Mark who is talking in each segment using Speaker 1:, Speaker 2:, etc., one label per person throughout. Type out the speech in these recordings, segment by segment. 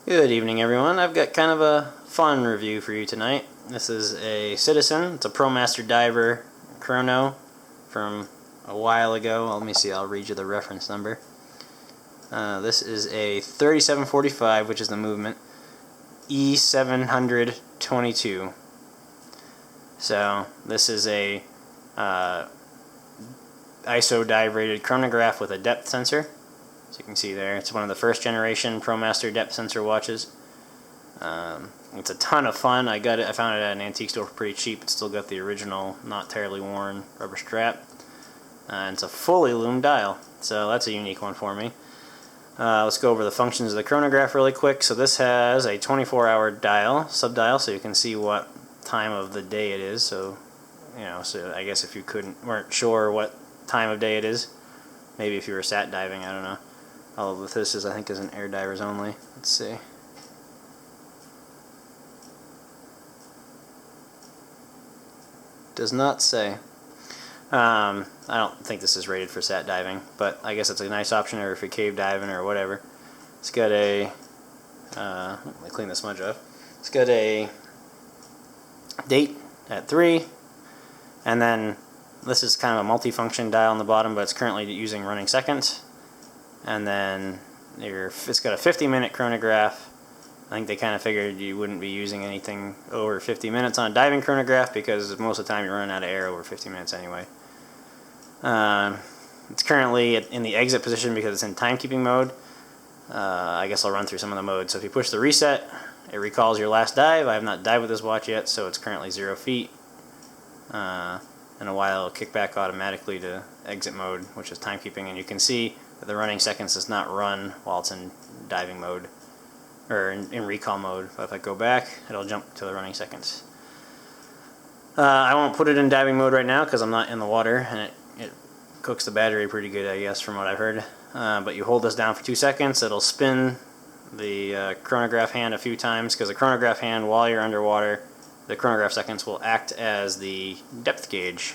Speaker 1: Good evening, everyone. I've got kind of a fun review for you tonight. This is a Citizen. It's a Promaster diver Chrono from a while ago. Let me see, I'll read you the reference number. This is a 3745, which is the movement, E722. So this is a ISO dive rated chronograph with a depth sensor. So you can see there, it's one of the first generation Promaster depth sensor watches. It's a ton of fun. I found it at an antique store for pretty cheap. It's still got the original, not terribly worn rubber strap. And it's a fully lumed dial, so that's a unique one for me. Let's go over the functions of the chronograph really quick. So this has a 24-hour dial, sub-dial, so you can see what time of the day it is. So, so I guess if you weren't sure what time of day it is, maybe if you were sat diving, I don't know. Although this is, I think, is an air divers only. Let's see. Does not say. I don't think this is rated for sat diving, but I guess it's a nice option, or if you're cave diving or whatever. It's got a, let me clean the smudge off. It's got a date at 3, and then this is kind of a multi-function dial on the bottom, but it's currently using running seconds. And then it's got a 50-minute chronograph. I think they kind of figured you wouldn't be using anything over 50 minutes on a diving chronograph because most of the time you're running out of air over 50 minutes anyway. It's currently in the exit position because it's in timekeeping mode. I guess I'll run through some of the modes. So if you push the reset, it recalls your last dive. I have not dived with this watch yet, so it's currently 0 feet. In a while it'll kick back automatically to exit mode, which is timekeeping, and you can see that the running seconds does not run while it's in diving mode, or in recall mode. But if I go back, it'll jump to the running seconds. I won't put it in diving mode right now because I'm not in the water, and it cooks the battery pretty good, I guess, from what I've heard. But you hold this down for 2 seconds, it'll spin the chronograph hand a few times, because the chronograph hand, while you're underwater, the chronograph seconds will act as the depth gauge.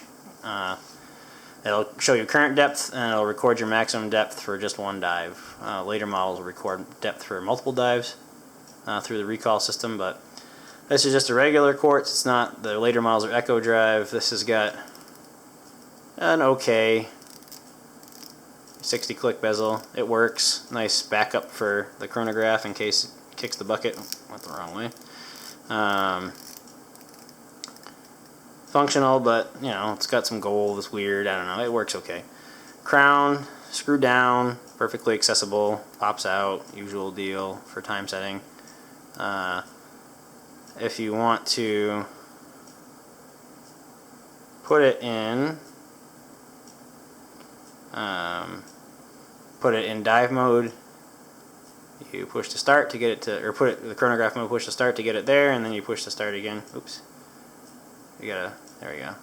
Speaker 1: It'll show you current depth, and it'll record your maximum depth for just one dive. Later models will record depth for multiple dives through the recall system, but this is just a regular Quartz. It's not, the later models are Echo Drive. This has got an okay 60-click bezel. It works. Nice backup for the chronograph in case it kicks the bucket. Went the wrong way. Functional, but it's got some gold that's weird. I don't know, it works okay. Crown, screw down, perfectly accessible, pops out, usual deal for time setting. If you want to put it in dive mode, you push to start to get it to, or put it the chronograph mode, push to start to get it there, and then you push to start again. Oops. There we go.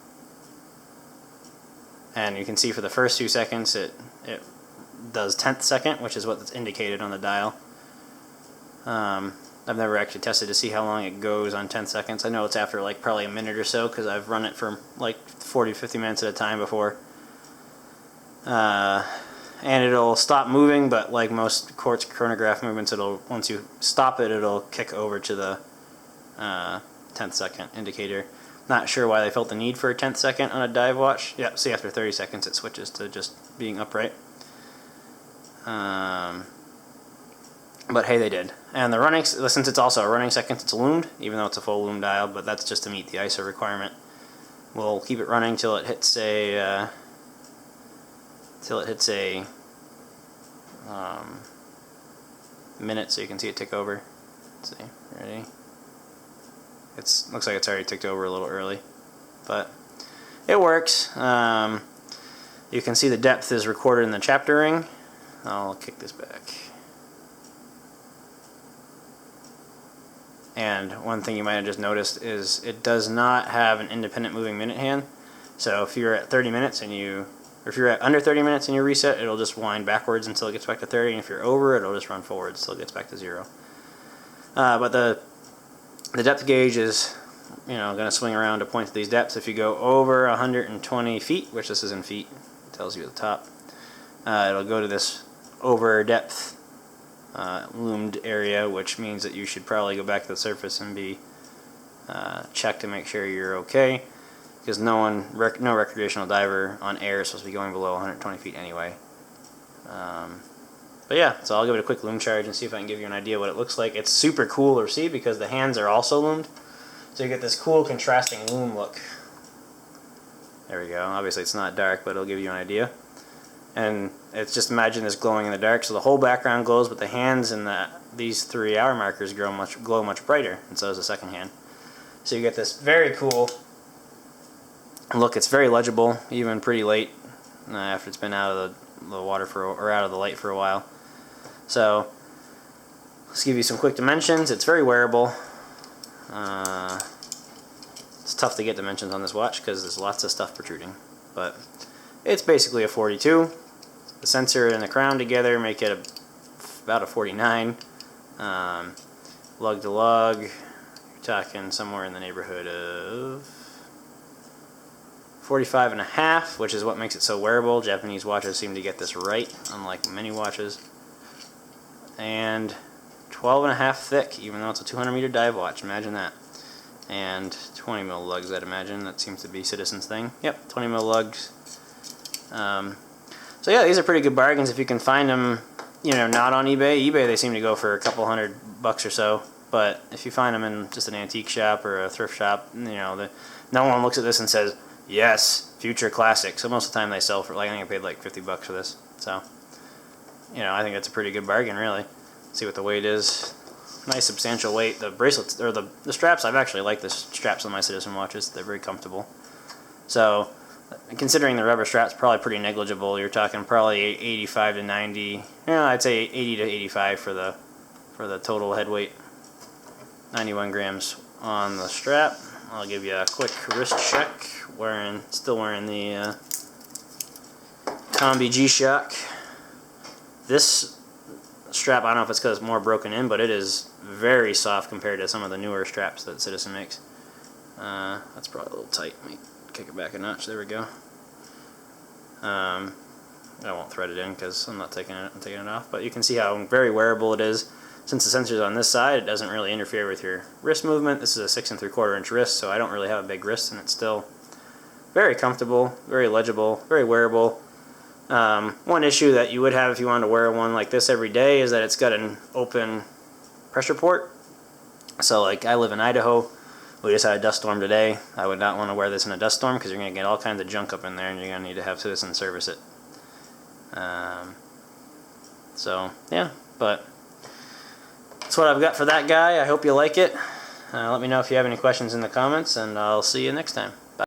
Speaker 1: And you can see for the first 2 seconds it does 10th second, which is what's indicated on the dial. I've never actually tested to see how long it goes on 10 seconds. I know it's after like probably a minute or so, because I've run it for like 40-50 minutes at a time before. And it'll stop moving, but like most Quartz chronograph movements, once you stop it, it'll kick over to the 10th second indicator. Not sure why they felt the need for a 10th second on a dive watch. Yeah, see, after 30 seconds it switches to just being upright. But hey, they did. And the running, since it's also a running seconds, it's lumed, even though it's a full lume dial, but that's just to meet the ISO requirement. We'll keep it running till it hits a minute, so you can see it tick over. Let's see, ready? Looks like it's already ticked over a little early, but it works. You can see the depth is recorded in the chapter ring. I'll kick this back. And one thing you might have just noticed is it does not have an independent moving minute hand. So if you're at 30 minutes or if you're at under 30 minutes and you reset, it'll just wind backwards until it gets back to 30, and if you're over, it'll just run forwards until it gets back to 0. But the depth gauge is, going to swing around to point to these depths. If you go over 120 feet, which this is in feet, it tells you at the top, it'll go to this over depth lumed area, which means that you should probably go back to the surface and be checked to make sure you're okay, because no recreational diver on air is supposed to be going below 120 feet anyway. But yeah, so I'll give it a quick lume charge and see if I can give you an idea what it looks like. It's super cool to see because the hands are also lumed, so you get this cool contrasting lume look. There we go. Obviously it's not dark, but it'll give you an idea. And it's just, imagine this glowing in the dark, so the whole background glows, but the hands and these 3 hour markers glow much brighter, and so does the second hand. So you get this very cool look. It's very legible, even pretty late after it's been out of the water or out of the light for a while. So let's give you some quick dimensions. It's very wearable. It's tough to get dimensions on this watch because there's lots of stuff protruding, but it's basically a 42. The sensor and the crown together make it about a 49. Lug to lug, you're talking somewhere in the neighborhood of 45.5, which is what makes it so wearable. Japanese watches seem to get this right, unlike many watches. And 12.5 thick, even though it's a 200 meter dive watch. Imagine that. And 20 mil lugs, I'd imagine. That seems to be Citizen's thing. Yep, 20 mil lugs. So yeah, these are pretty good bargains if you can find them. You know, not on eBay. eBay, they seem to go for a couple $100 or so. But if you find them in just an antique shop or a thrift shop, you know, no one looks at this and says, yes, future classic. So most of the time they sell for, like, I think I paid like $50 for this. So, you know, I think that's a pretty good bargain, really. See what the weight is. Nice substantial weight. The bracelets, or the straps, I've actually liked the straps on my Citizen watches. They're very comfortable. So, considering the rubber straps, probably pretty negligible. You're talking probably 85 to 90. Yeah, I'd say 80 to 85 for the total head weight. 91 grams on the strap. I'll give you a quick wrist check. Still wearing the Combi G-Shock. This strap, I don't know if it's because it's more broken in, but it is very soft compared to some of the newer straps that Citizen makes. That's probably a little tight. Let me kick it back a notch. There we go. I won't thread it in because I'm taking it off, but you can see how very wearable it is. Since the sensor's on this side, it doesn't really interfere with your wrist movement. This is a 6 3/4 inch wrist, so I don't really have a big wrist, and it's still very comfortable, very legible, very wearable. One issue that you would have if you wanted to wear one like this every day is that it's got an open pressure port. So, like, I live in Idaho. We just had a dust storm today. I would not want to wear this in a dust storm because you're going to get all kinds of junk up in there, and you're going to need to have Citizen service it. So, yeah, but that's what I've got for that guy. I hope you like it. Let me know if you have any questions in the comments, and I'll see you next time.